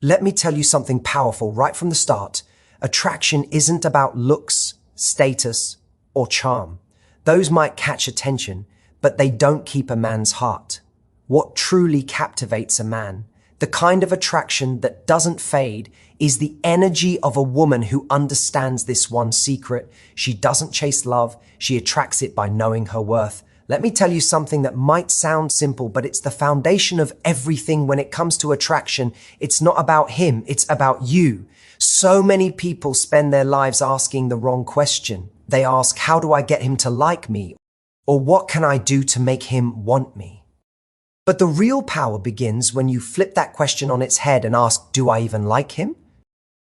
Let me tell you something powerful right from the start. Attraction isn't about looks, status, or charm. Those might catch attention, but they don't keep a man's heart. What truly captivates a man, the kind of attraction that doesn't fade, is the energy of a woman who understands this one secret. She doesn't chase love, she attracts it by knowing her worth. Let me tell you something that might sound simple, but it's the foundation of everything when it comes to attraction. It's not about him, it's about you. So many people spend their lives asking the wrong question. They ask, how do I get him to like me? Or what can I do to make him want me? But the real power begins when you flip that question on its head and ask, do I even like him?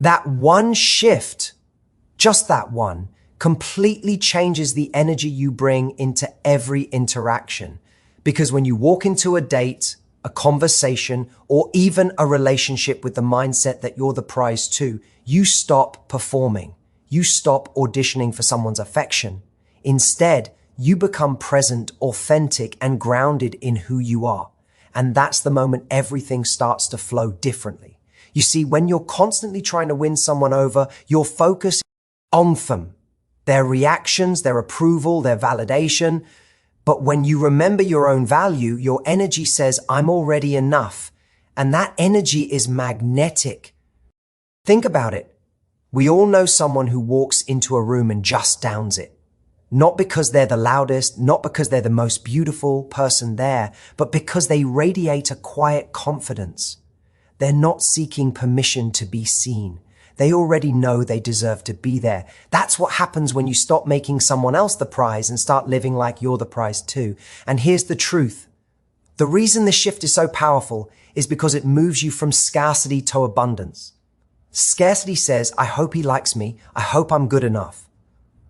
That one shift, just that one, completely changes the energy you bring into every interaction. Because when you walk into a date, a conversation, or even a relationship with the mindset that you're the prize too, you stop performing. You stop auditioning for someone's affection. Instead, you become present, authentic, and grounded in who you are. And that's the moment everything starts to flow differently. You see, when you're constantly trying to win someone over, your focus is on them, their reactions, their approval, their validation. But when you remember your own value, your energy says, I'm already enough. And that energy is magnetic. Think about it. We all know someone who walks into a room and just downs it. Not because they're the loudest, not because they're the most beautiful person there, but because they radiate a quiet confidence. They're not seeking permission to be seen. They already know they deserve to be there. That's what happens when you stop making someone else the prize and start living like you're the prize too. And here's the truth. The reason this shift is so powerful is because it moves you from scarcity to abundance. Scarcity says, I hope he likes me. I hope I'm good enough.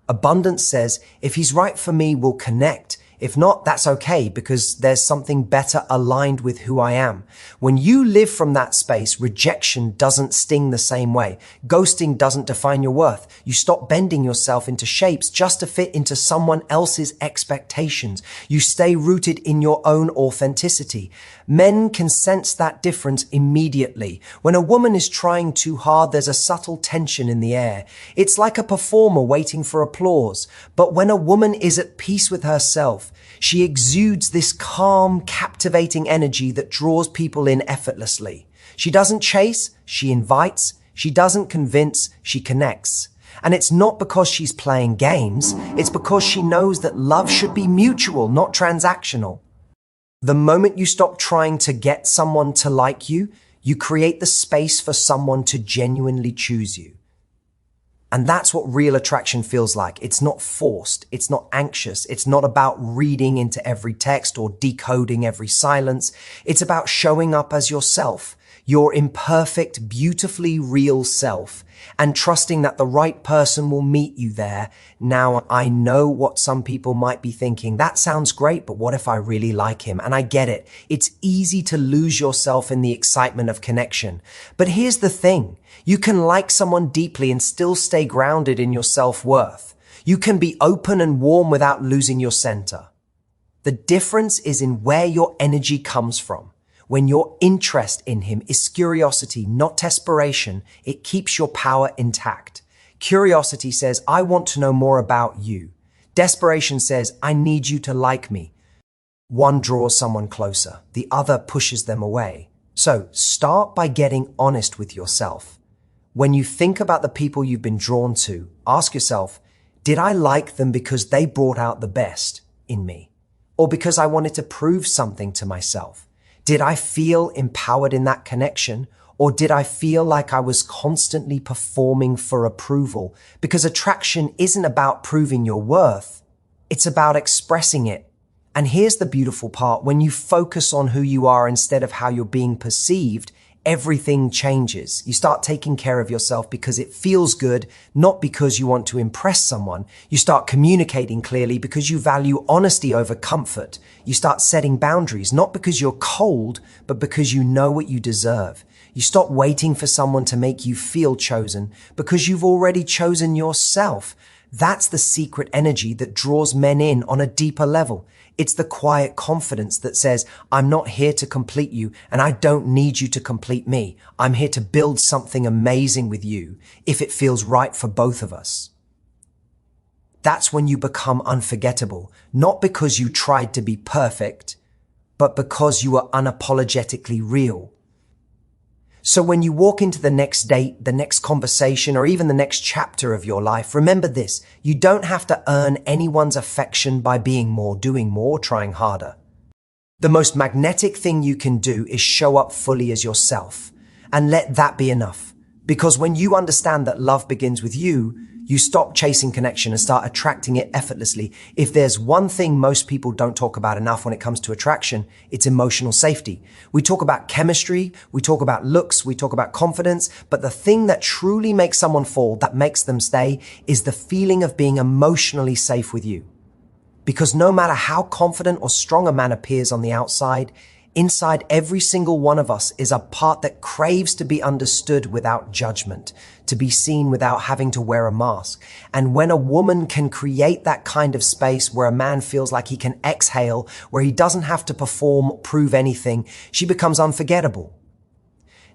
Abundance says, if he's right for me, we'll connect. If not, that's okay because there's something better aligned with who I am. When you live from that space, rejection doesn't sting the same way. Ghosting doesn't define your worth. You stop bending yourself into shapes just to fit into someone else's expectations. You stay rooted in your own authenticity. Men can sense that difference immediately. When a woman is trying too hard, there's a subtle tension in the air. It's like a performer waiting for applause. But when a woman is at peace with herself, she exudes this calm, captivating energy that draws people in effortlessly. She doesn't chase, she invites. She doesn't convince, she connects. And it's not because she's playing games, it's because she knows that love should be mutual, not transactional. The moment you stop trying to get someone to like you, you create the space for someone to genuinely choose you. And that's what real attraction feels like. It's not forced. It's not anxious. It's not about reading into every text or decoding every silence. It's about showing up as yourself, your imperfect, beautifully real self, and trusting that the right person will meet you there. Now, I know what some people might be thinking. That sounds great, but what if I really like him? And I get it. It's easy to lose yourself in the excitement of connection. But here's the thing. You can like someone deeply and still stay grounded in your self-worth. You can be open and warm without losing your center. The difference is in where your energy comes from. When your interest in him is curiosity, not desperation, it keeps your power intact. Curiosity says, I want to know more about you. Desperation says, I need you to like me. One draws someone closer, the other pushes them away. So start by getting honest with yourself. When you think about the people you've been drawn to, ask yourself, did I like them because they brought out the best in me? Or because I wanted to prove something to myself? Did I feel empowered in that connection? Or did I feel like I was constantly performing for approval? Because attraction isn't about proving your worth. It's about expressing it. And here's the beautiful part. When you focus on who you are instead of how you're being perceived, everything changes. You start taking care of yourself because it feels good, not because you want to impress someone. You start communicating clearly because you value honesty over comfort. You start setting boundaries, not because you're cold, but because you know what you deserve. You stop waiting for someone to make you feel chosen because you've already chosen yourself. That's the secret energy that draws men in on a deeper level. It's the quiet confidence that says, I'm not here to complete you and I don't need you to complete me. I'm here to build something amazing with you if it feels right for both of us. That's when you become unforgettable, not because you tried to be perfect, but because you are unapologetically real. So when you walk into the next date, the next conversation, or even the next chapter of your life, remember this: you don't have to earn anyone's affection by being more, doing more, trying harder. The most magnetic thing you can do is show up fully as yourself, and let that be enough. Because when you understand that love begins with you, you stop chasing connection and start attracting it effortlessly. If there's one thing most people don't talk about enough when it comes to attraction, it's emotional safety. We talk about chemistry, we talk about looks, we talk about confidence, but the thing that truly makes someone fall, that makes them stay, is the feeling of being emotionally safe with you. Because no matter how confident or strong a man appears on the outside, inside every single one of us is a part that craves to be understood without judgment, to be seen without having to wear a mask. And when a woman can create that kind of space where a man feels like he can exhale, where he doesn't have to perform, prove anything, she becomes unforgettable.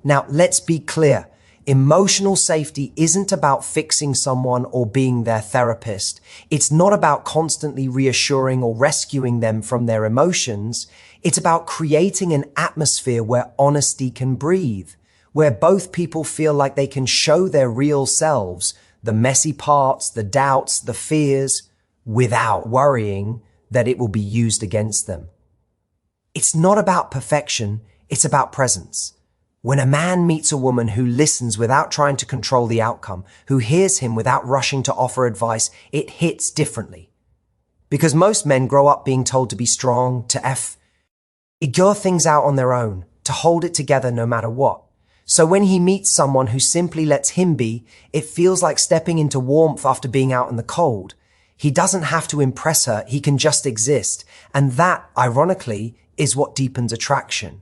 Now, let's be clear. Emotional safety isn't about fixing someone or being their therapist. It's not about constantly reassuring or rescuing them from their emotions. It's about creating an atmosphere where honesty can breathe, where both people feel like they can show their real selves, the messy parts, the doubts, the fears, without worrying that it will be used against them. It's not about perfection, it's about presence. When a man meets a woman who listens without trying to control the outcome, who hears him without rushing to offer advice, it hits differently. Because most men grow up being told to be strong, to figure things out on their own, to hold it together no matter what. So when he meets someone who simply lets him be, it feels like stepping into warmth after being out in the cold. He doesn't have to impress her, he can just exist. And that, ironically, is what deepens attraction.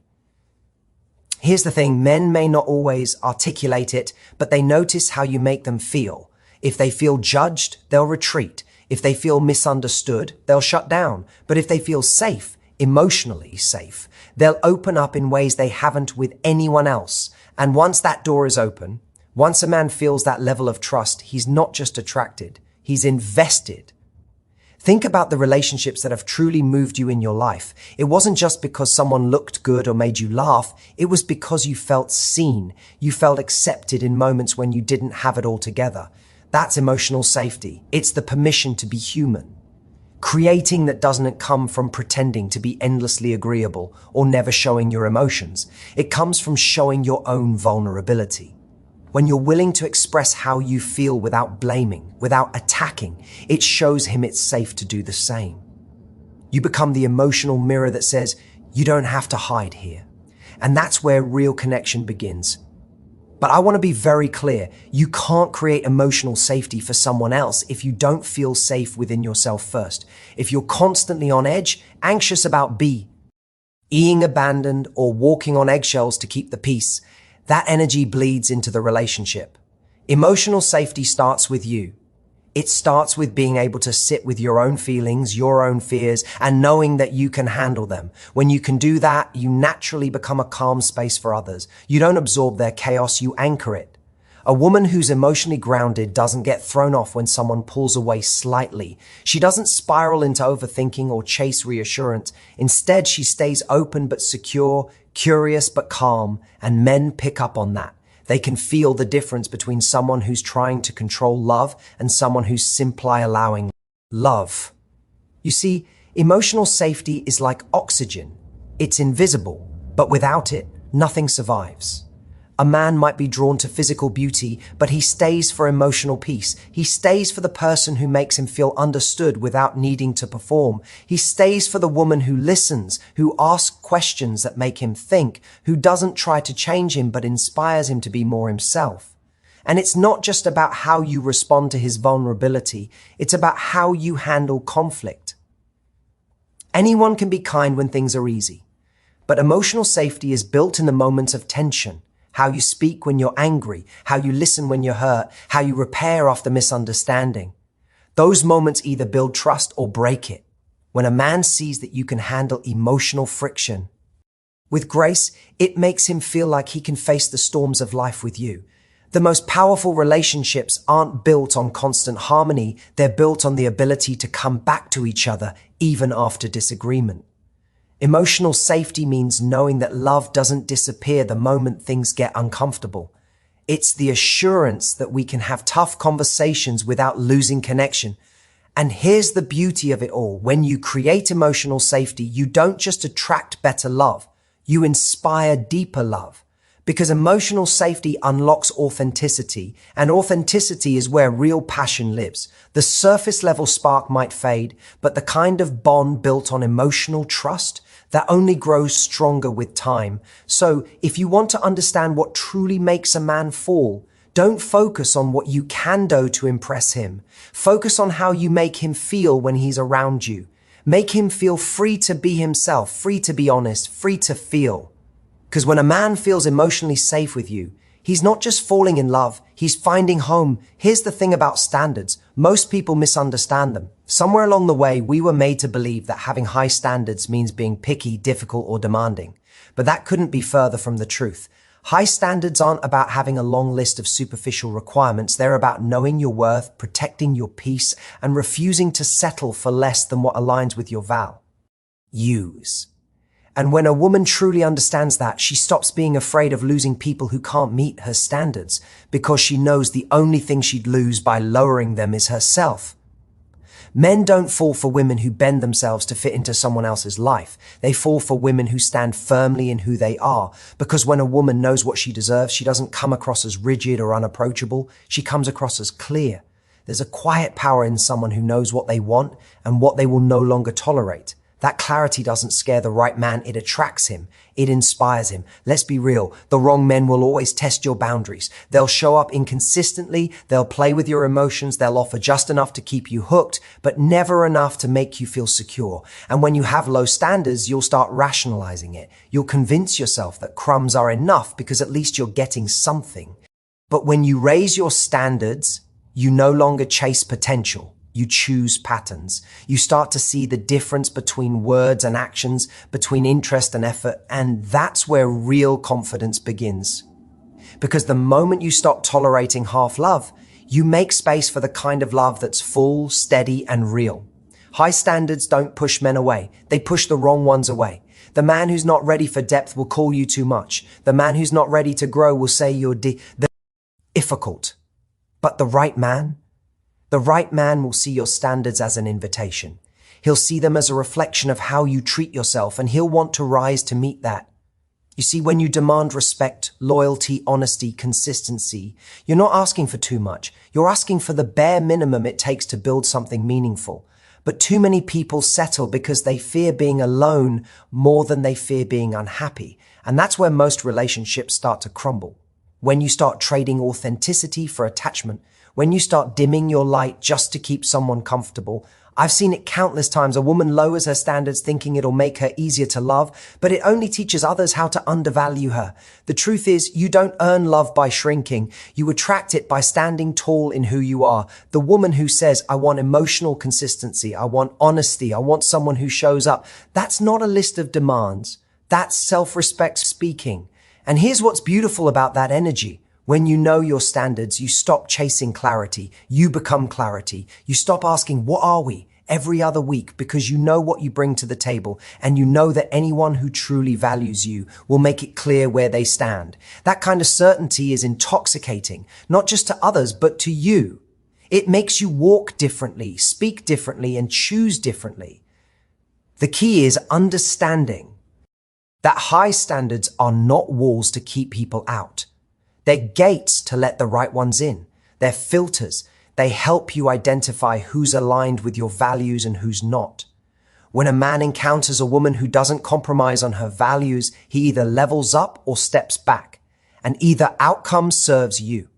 Here's the thing, men may not always articulate it, but they notice how you make them feel. If they feel judged, they'll retreat. If they feel misunderstood, they'll shut down. But if they feel safe, emotionally safe, they'll open up in ways they haven't with anyone else. And once that door is open, once a man feels that level of trust, he's not just attracted, he's invested. Think about the relationships that have truly moved you in your life. It wasn't just because someone looked good or made you laugh. It was because you felt seen. You felt accepted in moments when you didn't have it all together. That's emotional safety. It's the permission to be human. Creating that doesn't come from pretending to be endlessly agreeable or never showing your emotions. It comes from showing your own vulnerability. When you're willing to express how you feel without blaming, without attacking, it shows him it's safe to do the same. You become the emotional mirror that says, you don't have to hide here. And that's where real connection begins. But I want to be very clear, you can't create emotional safety for someone else if you don't feel safe within yourself first. If you're constantly on edge, anxious about being abandoned, or walking on eggshells to keep the peace, that energy bleeds into the relationship. Emotional safety starts with you. It starts with being able to sit with your own feelings, your own fears, and knowing that you can handle them. When you can do that, you naturally become a calm space for others. You don't absorb their chaos, you anchor it. A woman who's emotionally grounded doesn't get thrown off when someone pulls away slightly. She doesn't spiral into overthinking or chase reassurance. Instead, she stays open but secure, curious but calm, and men pick up on that. They can feel the difference between someone who's trying to control love and someone who's simply allowing love. You see, emotional safety is like oxygen. It's invisible, but without it, nothing survives. A man might be drawn to physical beauty, but he stays for emotional peace. He stays for the person who makes him feel understood without needing to perform. He stays for the woman who listens, who asks questions that make him think, who doesn't try to change him but inspires him to be more himself. And it's not just about how you respond to his vulnerability. It's about how you handle conflict. Anyone can be kind when things are easy, but emotional safety is built in the moments of tension. How you speak when you're angry, how you listen when you're hurt, how you repair after misunderstanding. Those moments either build trust or break it. When a man sees that you can handle emotional friction with grace, it makes him feel like he can face the storms of life with you. The most powerful relationships aren't built on constant harmony. They're built on the ability to come back to each other even after disagreement. Emotional safety means knowing that love doesn't disappear the moment things get uncomfortable. It's the assurance that we can have tough conversations without losing connection. And here's the beauty of it all. When you create emotional safety, you don't just attract better love, you inspire deeper love. Because emotional safety unlocks authenticity, and authenticity is where real passion lives. The surface level spark might fade, but the kind of bond built on emotional trust, that only grows stronger with time. So if you want to understand what truly makes a man fall, don't focus on what you can do to impress him. Focus on how you make him feel when he's around you. Make him feel free to be himself, free to be honest, free to feel. Because when a man feels emotionally safe with you, he's not just falling in love, he's finding home. Here's the thing about standards. Most people misunderstand them. Somewhere along the way, we were made to believe that having high standards means being picky, difficult, or demanding. But that couldn't be further from the truth. High standards aren't about having a long list of superficial requirements. They're about knowing your worth, protecting your peace, and refusing to settle for less than what aligns with your values. And when a woman truly understands that, she stops being afraid of losing people who can't meet her standards, because she knows the only thing she'd lose by lowering them is herself. Men don't fall for women who bend themselves to fit into someone else's life. They fall for women who stand firmly in who they are, because when a woman knows what she deserves, she doesn't come across as rigid or unapproachable. She comes across as clear. There's a quiet power in someone who knows what they want and what they will no longer tolerate. That clarity doesn't scare the right man, it attracts him. It inspires him. Let's be real, the wrong men will always test your boundaries. They'll show up inconsistently, they'll play with your emotions, they'll offer just enough to keep you hooked, but never enough to make you feel secure. And when you have low standards, you'll start rationalizing it. You'll convince yourself that crumbs are enough because at least you're getting something. But when you raise your standards, you no longer chase potential. You choose patterns. You start to see the difference between words and actions, between interest and effort, and that's where real confidence begins. Because the moment you stop tolerating half love, you make space for the kind of love that's full, steady, and real. High standards don't push men away. They push the wrong ones away. The man who's not ready for depth will call you too much. The man who's not ready to grow will say you're difficult. But the right man will see your standards as an invitation. He'll see them as a reflection of how you treat yourself, and he'll want to rise to meet that. You see, when you demand respect, loyalty, honesty, consistency, you're not asking for too much. You're asking for the bare minimum it takes to build something meaningful. But too many people settle because they fear being alone more than they fear being unhappy. And that's where most relationships start to crumble. When you start trading authenticity for attachment, when you start dimming your light just to keep someone comfortable. I've seen it countless times. A woman lowers her standards thinking it'll make her easier to love, but it only teaches others how to undervalue her. The truth is, you don't earn love by shrinking. You attract it by standing tall in who you are. The woman who says, I want emotional consistency, I want honesty, I want someone who shows up. That's not a list of demands. That's self-respect speaking. And here's what's beautiful about that energy. When you know your standards, you stop chasing clarity. You become clarity. You stop asking, what are we? Every other week, because you know what you bring to the table, and you know that anyone who truly values you will make it clear where they stand. That kind of certainty is intoxicating, not just to others, but to you. It makes you walk differently, speak differently, and choose differently. The key is understanding that high standards are not walls to keep people out. They're gates to let the right ones in. They're filters. They help you identify who's aligned with your values and who's not. When a man encounters a woman who doesn't compromise on her values, he either levels up or steps back, and either outcome serves you.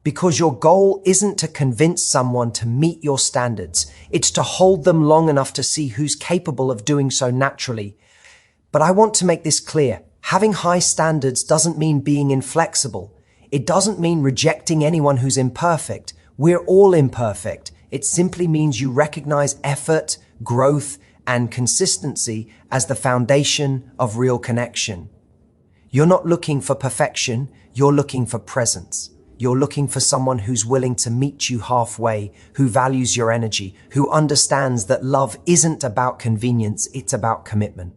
Because your goal isn't to convince someone to meet your standards. It's to hold them long enough to see who's capable of doing so naturally. But I want to make this clear. Having high standards doesn't mean being inflexible. It doesn't mean rejecting anyone who's imperfect. We're all imperfect. It simply means you recognize effort, growth, and consistency as the foundation of real connection. You're not looking for perfection, you're looking for presence. You're looking for someone who's willing to meet you halfway, who values your energy, who understands that love isn't about convenience, it's about commitment.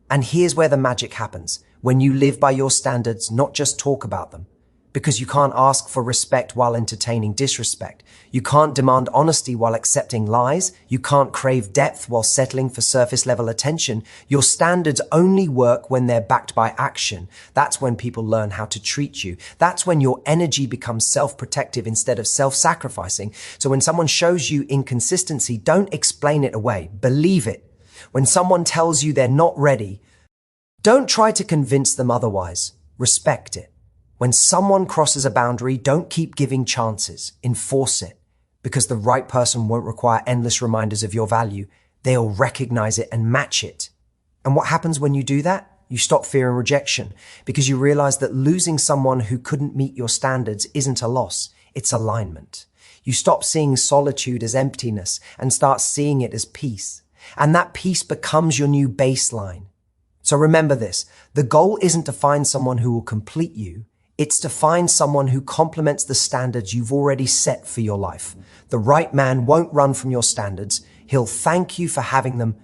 And here's where the magic happens, when you live by your standards, not just talk about them. Because you can't ask for respect while entertaining disrespect. You can't demand honesty while accepting lies. You can't crave depth while settling for surface level attention. Your standards only work when they're backed by action. That's when people learn how to treat you. That's when your energy becomes self-protective instead of self-sacrificing. So when someone shows you inconsistency, don't explain it away. Believe it. When someone tells you they're not ready, don't try to convince them otherwise. Respect it. When someone crosses a boundary, don't keep giving chances. Enforce it. Because the right person won't require endless reminders of your value. They'll recognize it and match it. And what happens when you do that? You stop fearing rejection because you realize that losing someone who couldn't meet your standards isn't a loss. It's alignment. You stop seeing solitude as emptiness and start seeing it as peace. And that peace becomes your new baseline. So remember this, the goal isn't to find someone who will complete you. It's to find someone who complements the standards you've already set for your life. The right man won't run from your standards. He'll thank you for having them.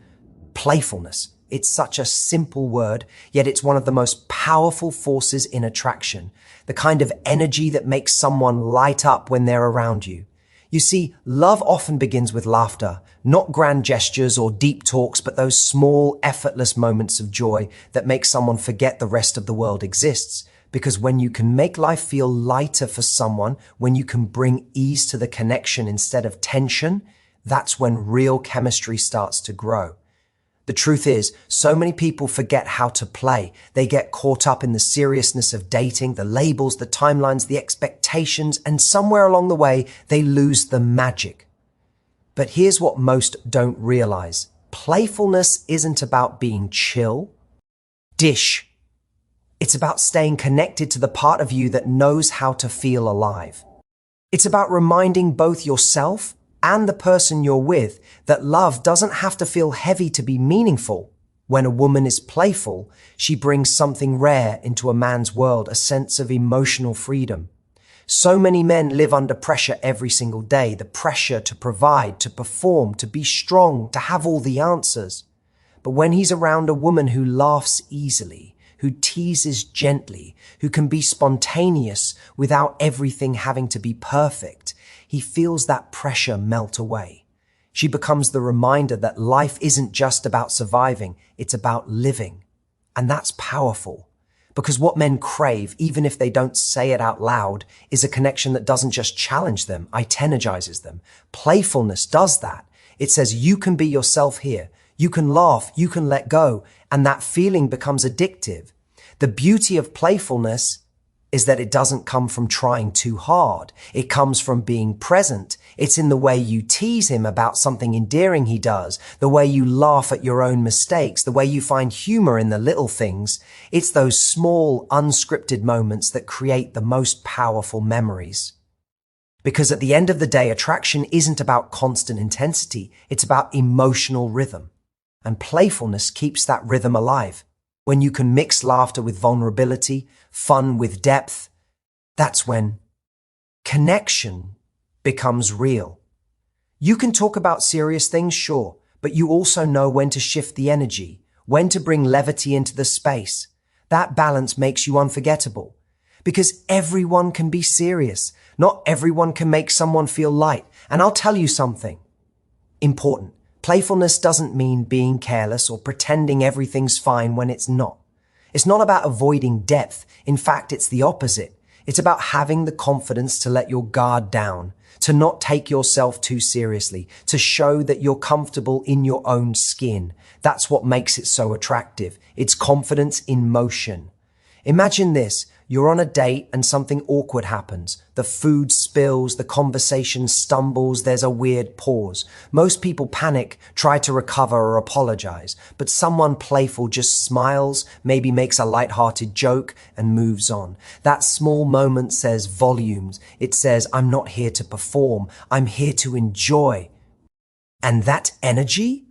Playfulness. It's such a simple word, yet it's one of the most powerful forces in attraction. The kind of energy that makes someone light up when they're around you. You see, love often begins with laughter, not grand gestures or deep talks, but those small, effortless moments of joy that make someone forget the rest of the world exists. Because when you can make life feel lighter for someone, when you can bring ease to the connection instead of tension, that's when real chemistry starts to grow. The truth is, so many people forget how to play. They get caught up in the seriousness of dating, the labels, the timelines, the expectations, and somewhere along the way, they lose the magic. But here's what most don't realize. Playfulness isn't about being chill. Dish. It's about staying connected to the part of you that knows how to feel alive. It's about reminding both yourself and the person you're with that love doesn't have to feel heavy to be meaningful. When a woman is playful, she brings something rare into a man's world, a sense of emotional freedom. So many men live under pressure every single day, the pressure to provide, to perform, to be strong, to have all the answers. But when he's around a woman who laughs easily, who teases gently, who can be spontaneous without everything having to be perfect, he feels that pressure melt away. She becomes the reminder that life isn't just about surviving, it's about living. And that's powerful. Because what men crave, even if they don't say it out loud, is a connection that doesn't just challenge them, it energizes them. Playfulness does that. It says you can be yourself here. You can laugh, you can let go, and that feeling becomes addictive. The beauty of playfulness is that it doesn't come from trying too hard. It comes from being present. It's in the way you tease him about something endearing he does, the way you laugh at your own mistakes, the way you find humor in the little things. It's those small, unscripted moments that create the most powerful memories. Because at the end of the day, attraction isn't about constant intensity. It's about emotional rhythm. And playfulness keeps that rhythm alive. When you can mix laughter with vulnerability, fun with depth, that's when connection becomes real. You can talk about serious things, sure, but you also know when to shift the energy, when to bring levity into the space. That balance makes you unforgettable. Because everyone can be serious. Not everyone can make someone feel light. And I'll tell you something important. Playfulness doesn't mean being careless or pretending everything's fine when it's not. It's not about avoiding depth. In fact, it's the opposite. It's about having the confidence to let your guard down, to not take yourself too seriously, to show that you're comfortable in your own skin. That's what makes it so attractive. It's confidence in motion. Imagine this. You're on a date and something awkward happens. The food spills, the conversation stumbles, there's a weird pause. Most people panic, try to recover or apologize, but someone playful just smiles, maybe makes a lighthearted joke and moves on. That small moment says volumes. It says, I'm not here to perform, I'm here to enjoy. And that energy,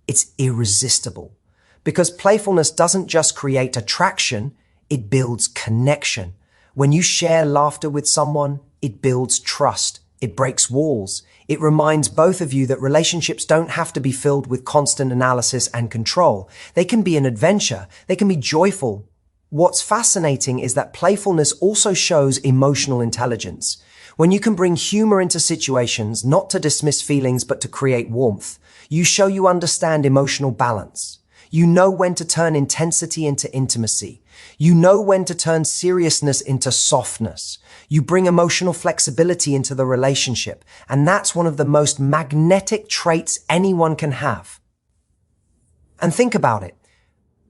it's irresistible. Because playfulness doesn't just create attraction, it builds connection. When you share laughter with someone, it builds trust. It breaks walls. It reminds both of you that relationships don't have to be filled with constant analysis and control. They can be an adventure. They can be joyful. What's fascinating is that playfulness also shows emotional intelligence. When you can bring humor into situations, not to dismiss feelings, but to create warmth, you show you understand emotional balance. You know when to turn intensity into intimacy. You know when to turn seriousness into softness. You bring emotional flexibility into the relationship, and that's one of the most magnetic traits anyone can have. And think about it.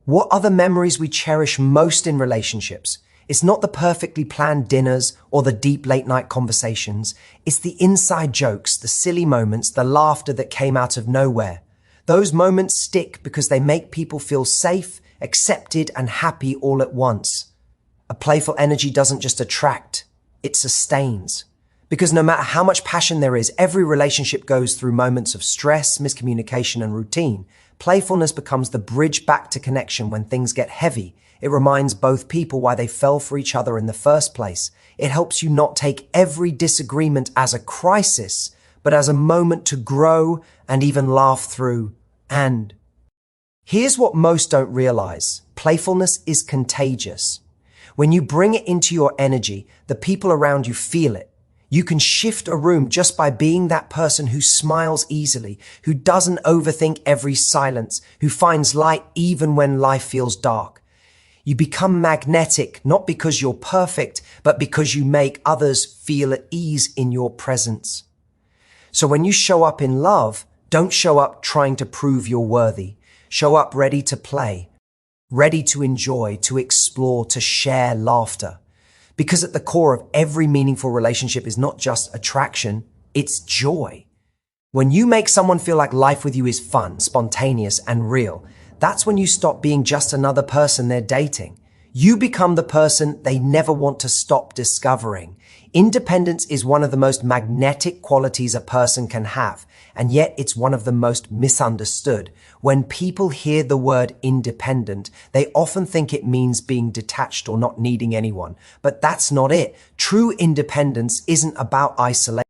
What are the memories we cherish most in relationships? It's not the perfectly planned dinners or the deep late-night conversations. It's the inside jokes, the silly moments, the laughter that came out of nowhere. Those moments stick because they make people feel safe, accepted, and happy all at once. A playful energy doesn't just attract, it sustains. Because no matter how much passion there is, every relationship goes through moments of stress, miscommunication, and routine. Playfulness becomes the bridge back to connection when things get heavy. It reminds both people why they fell for each other in the first place. It helps you not take every disagreement as a crisis, but as a moment to grow and even laugh through. And here's what most don't realize. Playfulness is contagious. When you bring it into your energy, the people around you feel it. You can shift a room just by being that person who smiles easily, who doesn't overthink every silence, who finds light even when life feels dark. You become magnetic, not because you're perfect, but because you make others feel at ease in your presence. So when you show up in love, don't show up trying to prove you're worthy. Show up ready to play, ready to enjoy, to explore, to share laughter. Because at the core of every meaningful relationship is not just attraction, it's joy. When you make someone feel like life with you is fun, spontaneous, and real, that's when you stop being just another person they're dating. You become the person they never want to stop discovering. Independence is one of the most magnetic qualities a person can have, and yet it's one of the most misunderstood. When people hear the word independent, they often think it means being detached or not needing anyone. But that's not it. True independence isn't about isolation.